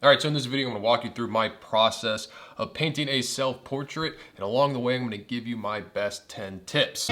All right, so in this video, I'm gonna walk you through my process of painting a self-portrait, and along the way, I'm gonna give you my best 10 tips.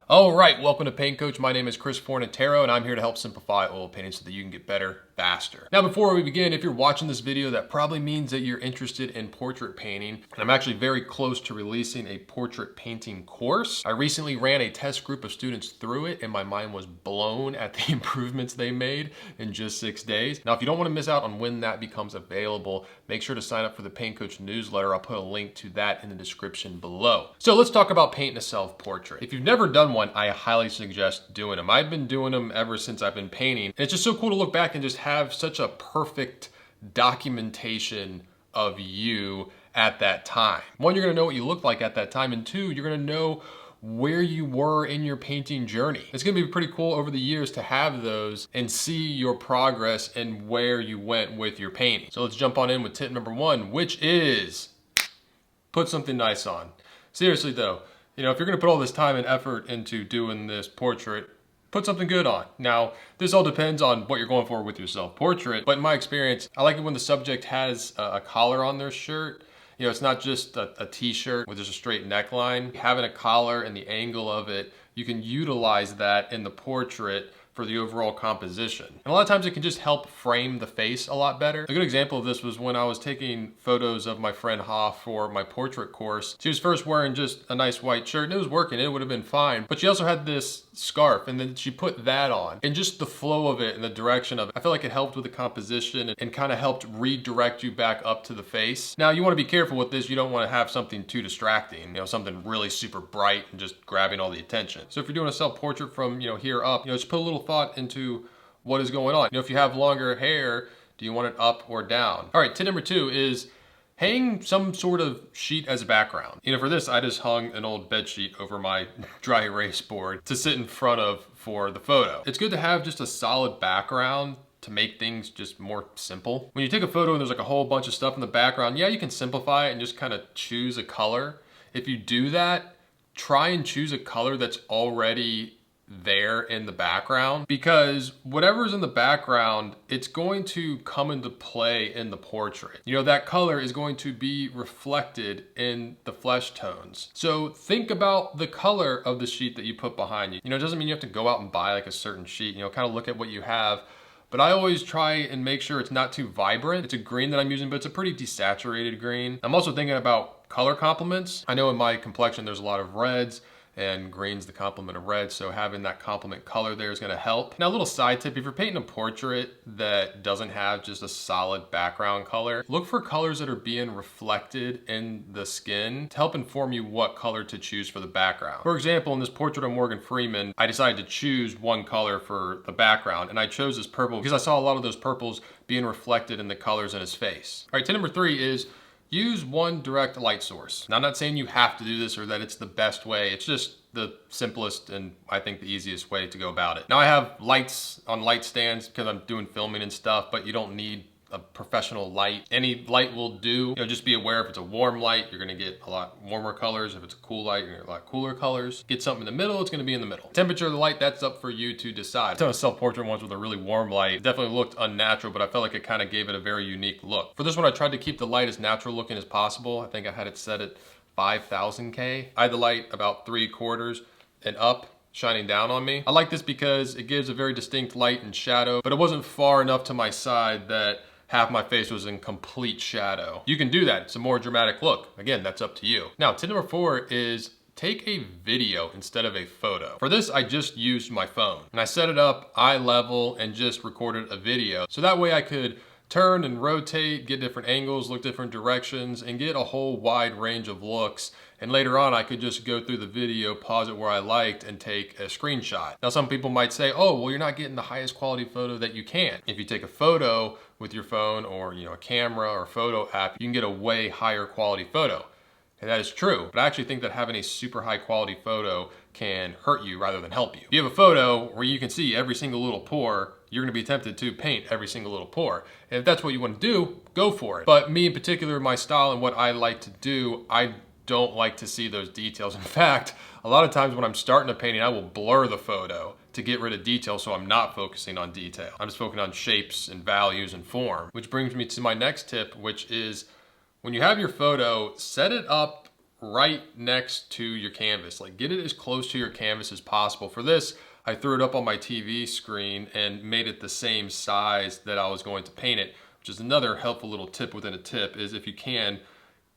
All right, welcome to Paint Coach. My name is Chris Fornatero, and I'm here to help simplify oil painting so that you can get better faster. Now, before we begin, if you're watching this video, that probably means that you're interested in portrait painting, and I'm actually very close to releasing a portrait painting course. I recently ran a test group of students through it, and my mind was blown at the improvements they made in just 6 days. Now, if you don't want to miss out on when that becomes available, make sure to sign up for the Paint Coach newsletter. I'll put a link to that in the description below. So let's talk about painting a self-portrait. If you've never done one, I highly suggest doing them. I've been doing them ever since I've been painting. And it's just so cool to look back and just have such a perfect documentation of you at that time. One, you're gonna know what you look like at that time, and two, you're gonna know where you were in your painting journey. It's gonna be pretty cool over the years to have those and see your progress and where you went with your painting. So let's jump on in with tip number one, which is put something nice on. Seriously though, you know, if you're gonna put all this time and effort into doing this portrait, put something good on. Now, this all depends on what you're going for with your self-portrait, but in my experience, I like it when the subject has a collar on their shirt. You know, it's not just a t-shirt with just a straight neckline. Having a collar and the angle of it, you can utilize that in the portrait for the overall composition. And a lot of times it can just help frame the face a lot better. A good example of this was when I was taking photos of my friend Hoff for my portrait course. She was first wearing just a nice white shirt and it was working, it would have been fine. But she also had this scarf and then she put that on. And just the flow of it and the direction of it, I feel like it helped with the composition and kind of helped redirect you back up to the face. Now you want to be careful with this. You don't want to have something too distracting, you know, something really super bright and just grabbing all the attention. So if you're doing a self-portrait from, you know, here up, you know, just put a little thought into what is going on. You know, if you have longer hair, do you want it up or down? All right, tip number two is hang some sort of sheet as a background. You know, for this, I just hung an old bed sheet over my dry erase board to sit in front of for the photo. It's good to have just a solid background to make things just more simple. When you take a photo and there's like a whole bunch of stuff in the background, yeah, you can simplify it and just kind of choose a color. If you do that, try and choose a color that's already there in the background, because whatever's in the background, it's going to come into play in the portrait. You know, that color is going to be reflected in the flesh tones. So think about the color of the sheet that you put behind you. You know, it doesn't mean you have to go out and buy like a certain sheet, you know, kind of look at what you have. But I always try and make sure it's not too vibrant. It's a green that I'm using, but it's a pretty desaturated green. I'm also thinking about color complements. I know in my complexion, there's a lot of reds, and green's the complement of red, so having that complement color there is gonna help. Now, a little side tip, if you're painting a portrait that doesn't have just a solid background color, look for colors that are being reflected in the skin to help inform you what color to choose for the background. For example, in this portrait of Morgan Freeman, I decided to choose one color for the background, and I chose this purple because I saw a lot of those purples being reflected in the colors in his face. All right, tip number three is use one direct light source. Now, I'm not saying you have to do this or that it's the best way. It's just the simplest and I think the easiest way to go about it. Now, I have lights on light stands because I'm doing filming and stuff, but you don't need a professional light. Any light will do. You know, just be aware if it's a warm light, you're gonna get a lot warmer colors. If it's a cool light, you're gonna get a lot cooler colors. Get something in the middle, it's gonna be in the middle. Temperature of the light, that's up for you to decide. I've done a self-portrait once with a really warm light. It definitely looked unnatural, but I felt like it kind of gave it a very unique look. For this one, I tried to keep the light as natural looking as possible. I think I had it set at 5,000 K. I had the light about 3/4 and up, shining down on me. I like this because it gives a very distinct light and shadow, but it wasn't far enough to my side that half my face was in complete shadow. You can do that, it's a more dramatic look. Again, that's up to you. Now, tip number four is take a video instead of a photo. For this, I just used my phone and I set it up eye level and just recorded a video. So that way I could turn and rotate, get different angles, look different directions, and get a whole wide range of looks. And later on, I could just go through the video, pause it where I liked, and take a screenshot. Now, some people might say, oh, well, you're not getting the highest quality photo that you can. If you take a photo with your phone or, you know, a camera or photo app, you can get a way higher quality photo. And that is true, but I actually think that having a super high quality photo can hurt you rather than help you. If you have a photo where you can see every single little pore, you're gonna be tempted to paint every single little pore. And if that's what you wanna do, go for it. But me in particular, my style and what I like to do, I don't like to see those details. In fact, a lot of times when I'm starting a painting, I will blur the photo to get rid of detail so I'm not focusing on detail. I'm just focusing on shapes and values and form, which brings me to my next tip, which is when you have your photo, set it up right next to your canvas. Like get it as close to your canvas as possible. For this, I threw it up on my TV screen and made it the same size that I was going to paint it, which is another helpful little tip within a tip, is if you can,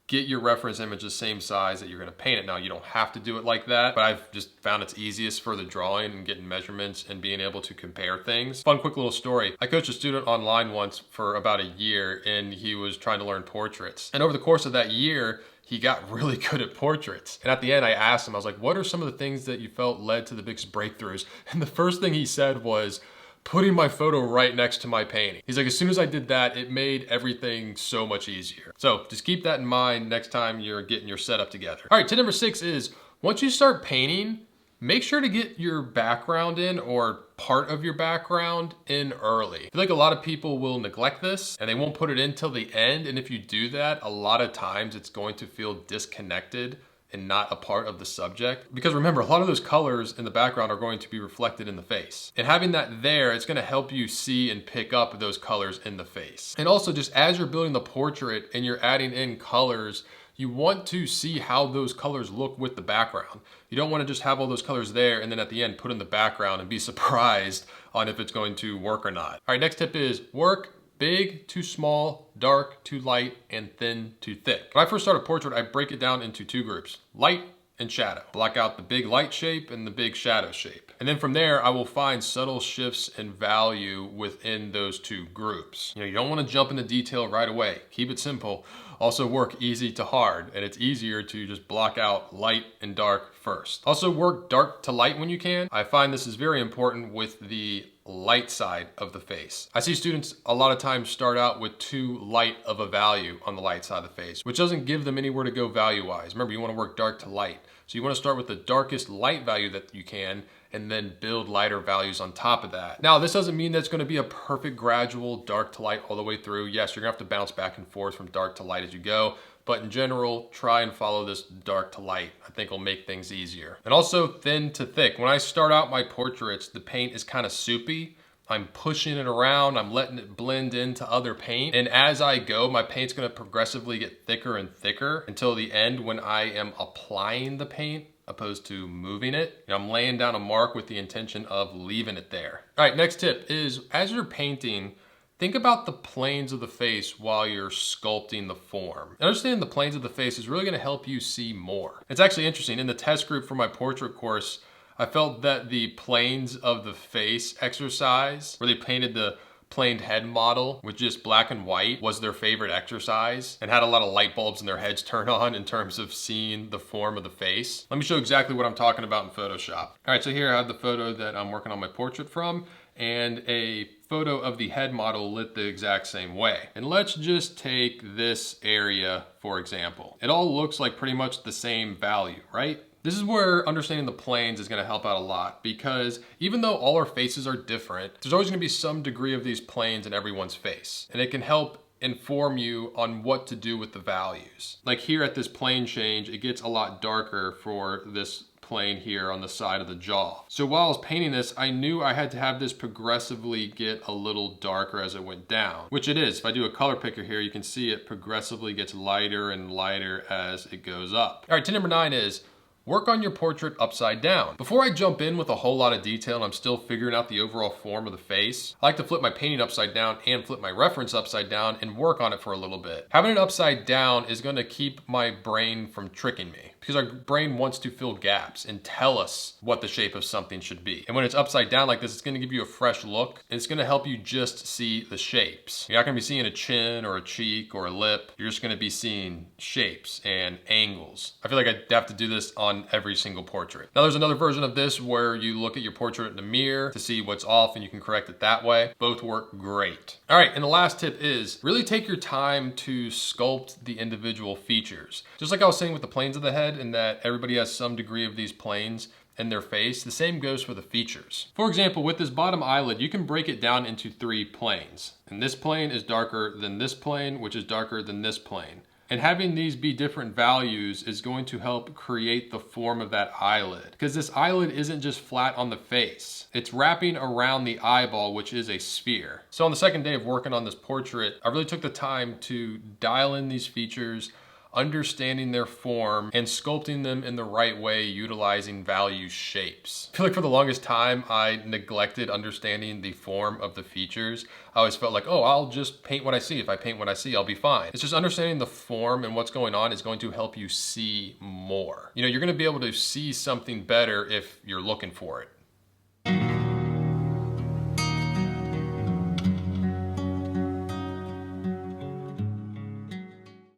get your reference image the same size that you're gonna paint it. Now, you don't have to do it like that, but I've just found it's easiest for the drawing and getting measurements and being able to compare things. Fun, quick little story. I coached a student online once for about a year, and he was trying to learn portraits. And over the course of that year, he got really good at portraits. And at the end, I asked him, I was like, what are some of the things that you felt led to the biggest breakthroughs? And the first thing he said was, putting my photo right next to my painting. He's like, as soon as I did that, it made everything so much easier. So just keep that in mind next time you're getting your setup together. All right, tip number 6 is, once you start painting, make sure to get your background in, or part of your background in early. I feel like a lot of people will neglect this and they won't put it in till the end. And if you do that, a lot of times it's going to feel disconnected and not a part of the subject. Because remember, a lot of those colors in the background are going to be reflected in the face. And having that there, it's gonna help you see and pick up those colors in the face. And also, just as you're building the portrait and you're adding in colors, you want to see how those colors look with the background. You don't wanna just have all those colors there and then at the end put in the background and be surprised on if it's going to work or not. All right, next tip is work big to small, dark to light, and thin to thick. When I first start a portrait, I break it down into 2 groups, light and shadow. Block out the big light shape and the big shadow shape. And then from there, I will find subtle shifts in value within those 2 groups. You don't want to jump into detail right away. Keep it simple. Also work easy to hard, and it's easier to just block out light and dark first. Also work dark to light when you can. I find this is very important with the light side of the face. I see students a lot of times start out with too light of a value on the light side of the face, which doesn't give them anywhere to go value-wise. Remember, you want to work dark to light. So you want to start with the darkest light value that you can, and then build lighter values on top of that. Now, this doesn't mean that's going to be a perfect gradual dark to light all the way through. Yes, you're gonna have to bounce back and forth from dark to light as you go, but in general, try and follow this dark to light. I think it'll make things easier. And also thin to thick. When I start out my portraits, the paint is kind of soupy. I'm pushing it around, I'm letting it blend into other paint. And as I go, my paint's gonna progressively get thicker and thicker until the end when I am applying the paint opposed to moving it. I'm laying down a mark with the intention of leaving it there. All right, next tip is, as you're painting, think about the planes of the face while you're sculpting the form. Understanding the planes of the face is really gonna help you see more. It's actually interesting, in the test group for my portrait course, I felt that the planes of the face exercise, where they painted the planed head model with just black and white, was their favorite exercise, and had a lot of light bulbs in their heads turn on in terms of seeing the form of the face. Let me show exactly what I'm talking about in Photoshop. All right, so here I have the photo that I'm working on my portrait from, and a photo of the head model lit the exact same way. And let's just take this area, for example. It all looks like pretty much the same value, right? This is where understanding the planes is gonna help out a lot, because even though all our faces are different, there's always gonna be some degree of these planes in everyone's face. And it can help inform you on what to do with the values. Like here at this plane change, it gets a lot darker for this plane here on the side of the jaw. So while I was painting this, I knew I had to have this progressively get a little darker as it went down, which it is. If I do a color picker here, you can see it progressively gets lighter and lighter as it goes up. All right, tip number 9 is, work on your portrait upside down. Before I jump in with a whole lot of detail and I'm still figuring out the overall form of the face, I like to flip my painting upside down and flip my reference upside down and work on it for a little bit. Having it upside down is gonna keep my brain from tricking me, because our brain wants to fill gaps and tell us what the shape of something should be. And when it's upside down like this, it's gonna give you a fresh look, and it's gonna help you just see the shapes. You're not gonna be seeing a chin or a cheek or a lip. You're just gonna be seeing shapes and angles. I feel like I have to do this on every single portrait. Now there's another version of this where you look at your portrait in the mirror to see what's off and you can correct it that way. Both work great. All right, and the last tip is, really take your time to sculpt the individual features. Just like I was saying with the planes of the head, in that everybody has some degree of these planes in their face, the same goes for the features. For example, with this bottom eyelid, you can break it down into 3 planes. And this plane is darker than this plane, which is darker than this plane. And having these be different values is going to help create the form of that eyelid, because this eyelid isn't just flat on the face. It's wrapping around the eyeball, which is a sphere. So on the second day of working on this portrait, I really took the time to dial in these features, understanding their form and sculpting them in the right way, utilizing value shapes. I feel like for the longest time, I neglected understanding the form of the features. I always felt like, oh, I'll just paint what I see. If I paint what I see, I'll be fine. It's just understanding the form and what's going on is going to help you see more. You know, you're gonna be able to see something better if you're looking for it.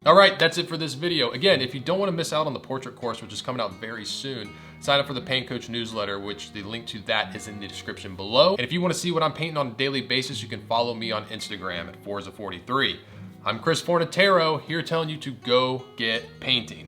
All right, that's it for this video. Again, if you don't want to miss out on the portrait course, which is coming out very soon, sign up for the Paint Coach newsletter, which the link to that is in the description below. And if you want to see what I'm painting on a daily basis, you can follow me on Instagram at Forza43. I'm Chris Fornatero, here telling you to go get painting.